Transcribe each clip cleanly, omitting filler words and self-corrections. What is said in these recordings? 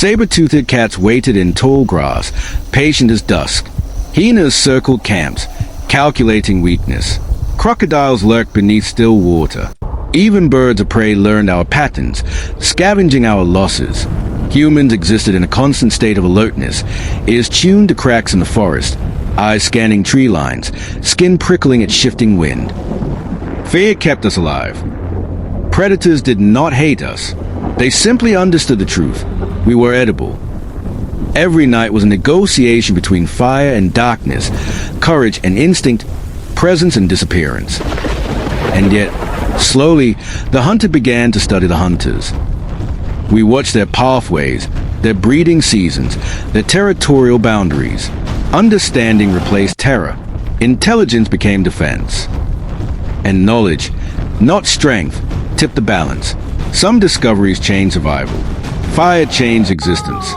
Saber-toothed cats waited in tall grass, patient as dusk. Hyenas circled camps, calculating weakness. Crocodiles lurked beneath still water. Even birds of prey learned our patterns, scavenging our losses. Humans existed in a constant state of alertness, ears tuned to cracks in the forest, eyes scanning tree lines, skin prickling at shifting wind. Fear kept us alive. Predators did not hate us. They simply understood the truth. We were edible. Every night was a negotiation between fire and darkness, courage and instinct, presence and disappearance. And yet, slowly, the hunter began to study the hunters. We watched their pathways, their breeding seasons, their territorial boundaries. Understanding replaced terror. Intelligence became defense. And knowledge, not strength, tipped the balance. Some discoveries changed survival. Fire changed existence.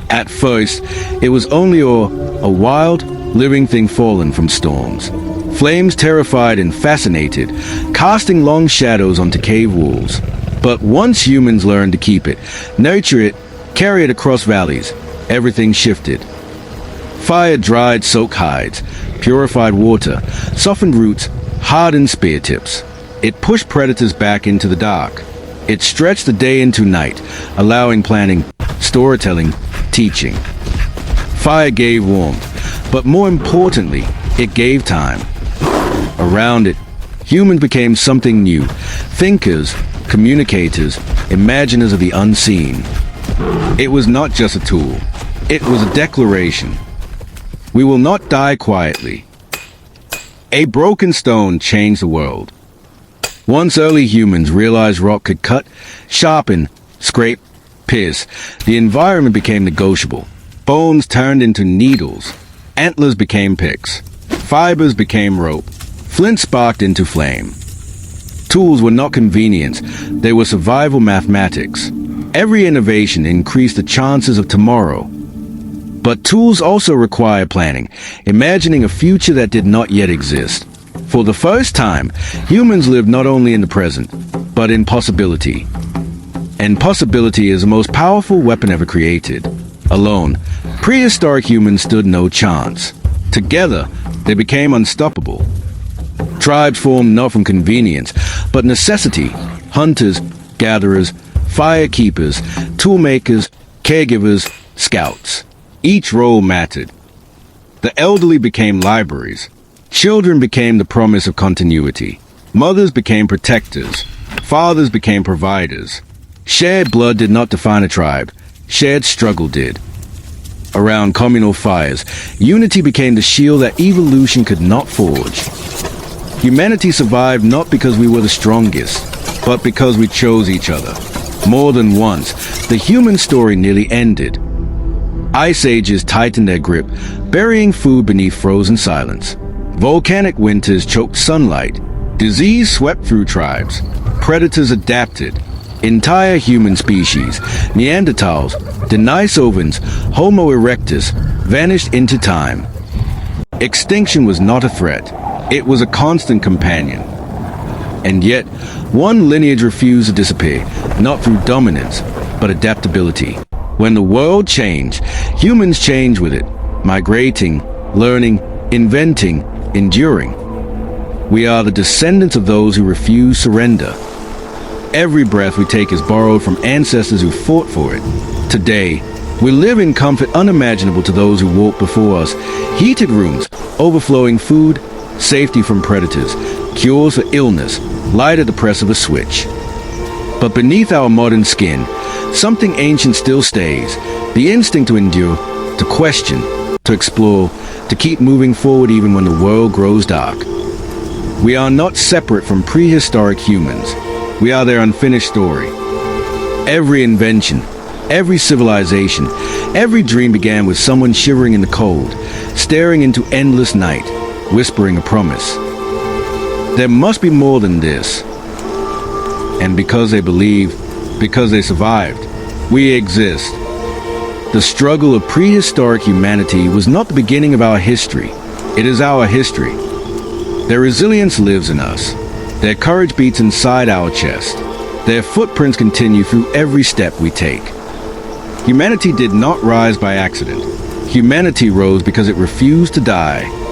At first, it was only a wild, living thing fallen from storms. Flames terrified and fascinated, casting long shadows onto cave walls. But once humans learned to keep it, nurture it, carry it across valleys, everything shifted. Fire dried soaked hides, purified water, softened roots, hardened spear tips. It pushed predators back into the dark. It stretched the day into night, allowing planning, storytelling, teaching. Fire gave warmth, but more importantly, it gave time. Around it, humans became something new, thinkers, communicators, imaginers of the unseen. It was not just a tool. It was a declaration. We will not die quietly. A broken stone changed the world. Once early humans realized rock could cut, sharpen, scrape, pierce, the environment became negotiable. Bones turned into needles. Antlers became picks. Fibers became rope. Flint sparked into flame. Tools were not convenience, they were survival mathematics. Every innovation increased the chances of tomorrow. But tools also require planning, imagining a future that did not yet exist. For the first time, humans lived not only in the present, but in possibility. And possibility is the most powerful weapon ever created. Alone, prehistoric humans stood no chance. Together, they became unstoppable. Tribes formed not from convenience, but necessity. Hunters, gatherers, fire keepers, tool makers, caregivers, scouts. Each role mattered. The elderly became libraries. Children became the promise of continuity. Mothers became protectors. Fathers became providers. Shared blood did not define a tribe. Shared struggle did. Around communal fires, unity became the shield that evolution could not forge. Humanity survived not because we were the strongest, but because we chose each other. More than once, the human story nearly ended. Ice ages tightened their grip, burying food beneath frozen silence. Volcanic winters choked sunlight. Disease swept through tribes. Predators adapted. Entire human species, Neanderthals, Denisovans, Homo erectus, vanished into time. Extinction was not a threat. It was a constant companion. And yet, one lineage refused to disappear, not through dominance, but adaptability. When the world changed, humans changed with it, migrating, learning, inventing, enduring. We are the descendants of those who refuse surrender. Every breath we take is borrowed from ancestors who fought for it. Today, we live in comfort unimaginable to those who walked before us. Heated rooms, overflowing food, safety from predators, cures for illness, light at the press of a switch. But beneath our modern skin, something ancient still stays. The instinct to endure, to question, to explore, to keep moving forward even when the world grows dark. We are not separate from prehistoric humans. We are their unfinished story. Every invention, every civilization, every dream began with someone shivering in the cold, staring into endless night, whispering a promise. There must be more than this. And because they believed, because they survived, we exist. The struggle of prehistoric humanity was not the beginning of our history. It is our history. Their resilience lives in us. Their courage beats inside our chest. Their footprints continue through every step we take. Humanity did not rise by accident. Humanity rose because it refused to die.